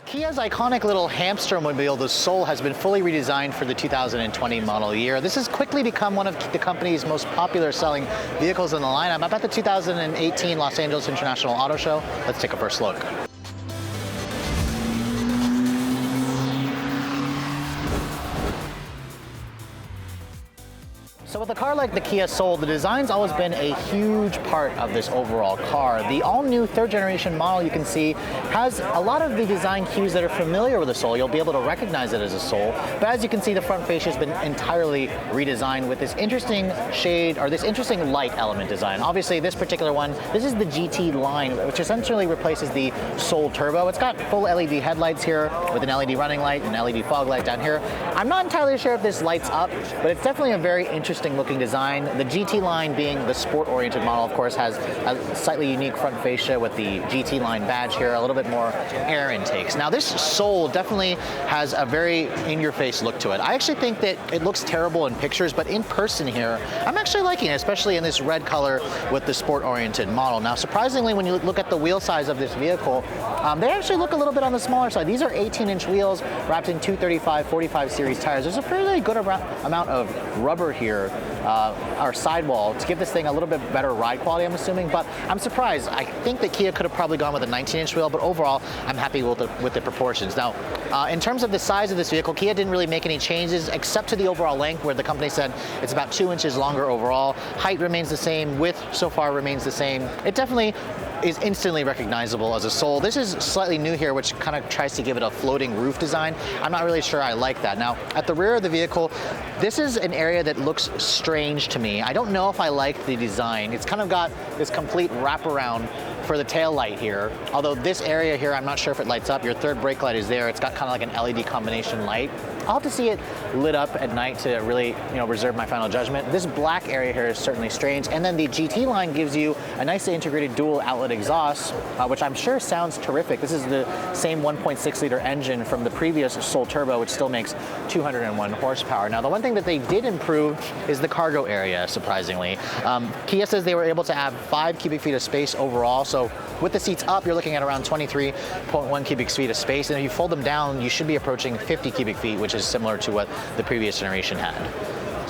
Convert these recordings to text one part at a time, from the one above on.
Kia's iconic little hamster mobile, the Soul, has been fully redesigned for the 2020 model year. This has quickly become one of the company's most popular selling vehicles in the lineup. I'm at the 2018 Los Angeles International Auto Show. Let's take a first look. So with a car like the Kia Soul, the design's always been a huge part of this overall car. The all-new third generation model, you can see, has a lot of the design cues that are familiar with the Soul. You'll be able to recognize it as a Soul. But as you can see, the front fascia has been entirely redesigned with this interesting shade, or this interesting light element design. Obviously, this particular one, this is the GT line, which essentially replaces the Soul Turbo. It's got full LED headlights here with an LED running light and LED fog light down here. I'm not entirely sure if this lights up, but it's definitely a very interesting looking design. The GT line, being the sport-oriented model, of course, has a slightly unique front fascia with the GT line badge here, a little bit more air intakes. Now this Soul definitely has a very in-your-face look to it. I actually think that it looks terrible in pictures, but in person here, I'm actually liking it, especially in this red color with the sport-oriented model. Now surprisingly, when you look at the wheel size of this vehicle, they actually look a little bit on the smaller side. These are 18-inch wheels wrapped in 235/45 series tires. There's a fairly good amount of rubber here, our sidewall, to give this thing a little bit better ride quality, I'm assuming, but I'm surprised. I think that Kia could have probably gone with a 19-inch wheel, but overall, I'm happy with the proportions. Now, in terms of the size of this vehicle, Kia didn't really make any changes except to the overall length, where the company said it's about 2 inches longer overall. Height remains the same, width so far remains the same. It definitely is instantly recognizable as a Soul. This is slightly new here, which kind of tries to give it a floating roof design. I'm not really sure I like that. Now, at the rear of the vehicle, this is an area that looks strange to me. I don't know if I like the design. It's kind of got this complete wraparound for the tail light here. Although this area here, I'm not sure if it lights up. Your third brake light is there. It's got kind of like an LED combination light. I'll have to see it lit up at night to really, reserve my final judgment. This black area here is certainly strange. And then the GT line gives you a nicely integrated dual outlet exhaust, which I'm sure sounds terrific. This is the same 1.6 liter engine from the previous Soul Turbo, which still makes 201 horsepower. Now, the one thing that they did improve is the cargo area, surprisingly. Kia says they were able to add 5 cubic feet of space overall. So with the seats up, you're looking at around 23.1 cubic feet of space. And if you fold them down, you should be approaching 50 cubic feet, which is similar to what the previous generation had.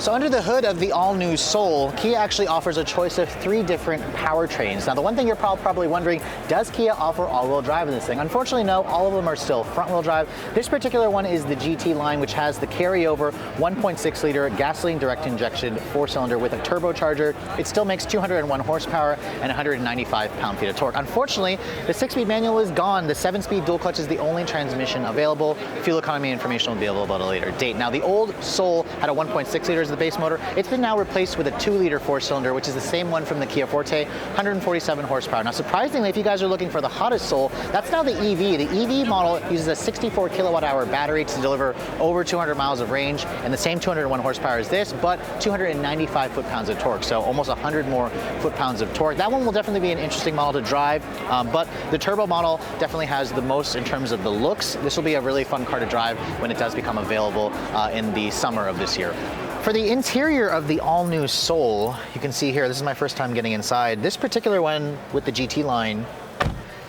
So under the hood of the all-new Soul, Kia actually offers a choice of 3 different powertrains. Now the one thing you're probably wondering, does Kia offer all-wheel drive in this thing? Unfortunately, no, all of them are still front-wheel drive. This particular one is the GT line, which has the carryover 1.6 liter gasoline direct injection 4-cylinder with a turbocharger. It still makes 201 horsepower and 195 pound-feet of torque. Unfortunately, the 6-speed manual is gone. The 7-speed dual clutch is the only transmission available. Fuel economy information will be available at a later date. Now the old Soul had a 1.6 liters the base motor. It's been now replaced with a 2-liter 4-cylinder, which is the same one from the Kia Forte, 147 horsepower. Now, surprisingly, if you guys are looking for the hottest Soul, that's now the EV. The EV model uses a 64 kilowatt-hour battery to deliver over 200 miles of range, and the same 201 horsepower as this, but 295 foot-pounds of torque, so almost 100 more foot-pounds of torque. That one will definitely be an interesting model to drive, but the turbo model definitely has the most in terms of the looks. This will be a really fun car to drive when it does become available in the summer of this year. For the interior of the all-new Soul, you can see here, this is my first time getting inside. This particular one with the GT line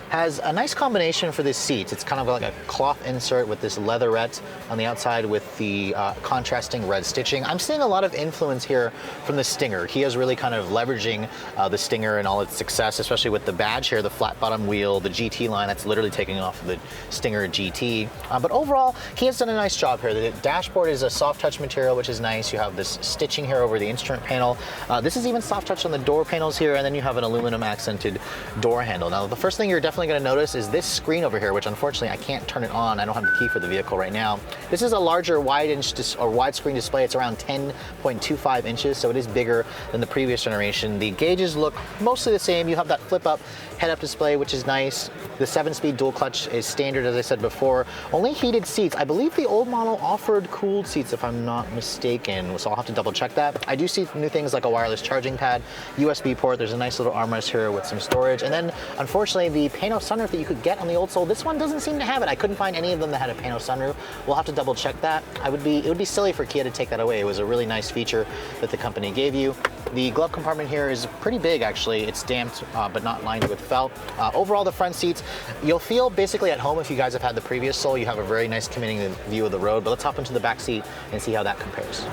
has a nice combination for this seat. It's kind of like a cloth insert with this leatherette on the outside with the contrasting red stitching. I'm seeing a lot of influence here from the Stinger. Kia's really kind of leveraging the Stinger and all its success, especially with the badge here, the flat bottom wheel, the GT line, that's literally taking off the Stinger GT. But overall, Kia's done a nice job here. The dashboard is a soft touch material, which is nice. You have this stitching here over the instrument panel. This is even soft touch on the door panels here, and then you have an aluminum accented door handle. Now, the first thing you're definitely going to notice is this screen over here, which unfortunately I can't turn it on. I don't have the key for the vehicle right now. This is a larger widescreen display. It's around 10.25 inches, so it is bigger than the previous generation. The gauges look mostly the same. You have that flip-up head-up display, which is nice. The 7-speed dual clutch is standard, as I said before. Only heated seats. I believe the old model offered cooled seats, if I'm not mistaken, so I'll have to double check that. I do see new things like a wireless charging pad, USB port. There's a nice little armrest here with some storage. And then, unfortunately, the paint pano sunroof that you could get on the old Soul. This one doesn't seem to have it. I couldn't find any of them that had a pano sunroof. We'll have to double check that. It would be silly for Kia to take that away. It was a really nice feature that the company gave you. The glove compartment here is pretty big, actually. It's damped, but not lined with felt. Overall, the front seats, you'll feel basically at home if you guys have had the previous Soul. You have a very nice commanding view of the road, but let's hop into the back seat and see how that compares.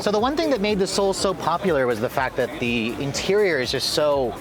So the one thing that made the Soul so popular was the fact that the interior is just so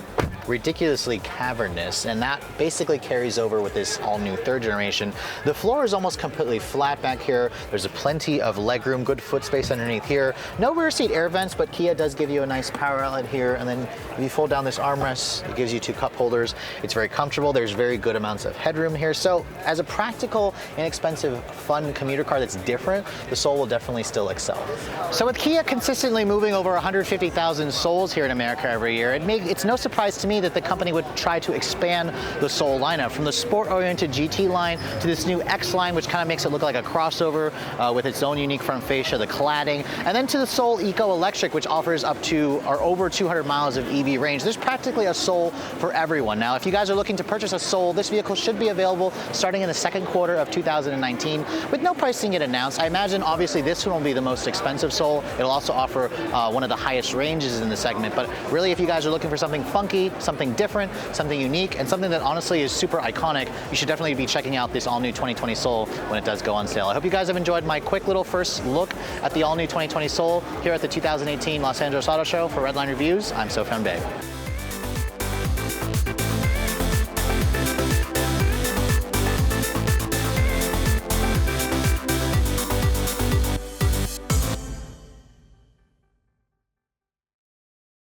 ridiculously cavernous, and that basically carries over with this all-new third generation. The floor is almost completely flat back here. There's plenty of legroom, good foot space underneath here. No rear seat air vents, but Kia does give you a nice power outlet here, and then if you fold down this armrest, it gives you 2 cup holders. It's very comfortable. There's very good amounts of headroom here. So as a practical, inexpensive, fun commuter car that's different, the Soul will definitely still excel. So with Kia consistently moving over 150,000 Souls here in America every year, it's no surprise to me that the company would try to expand the Soul lineup, from the sport-oriented GT line to this new X line, which kind of makes it look like a crossover with its own unique front fascia, the cladding, and then to the Soul Eco Electric, which offers up to or over 200 miles of EV range. There's practically a Soul for everyone. Now, if you guys are looking to purchase a Soul, this vehicle should be available starting in the second quarter of 2019 with no pricing yet announced. I imagine, obviously, this one will be the most expensive Soul. It'll also offer one of the highest ranges in the segment, but really, if you guys are looking for something funky, something different, something unique, and something that honestly is super iconic, you should definitely be checking out this all-new 2020 Soul when it does go on sale. I hope you guys have enjoyed my quick little first look at the all-new 2020 Soul here at the 2018 Los Angeles Auto Show. For Redline Reviews, I'm Sofyan Bey.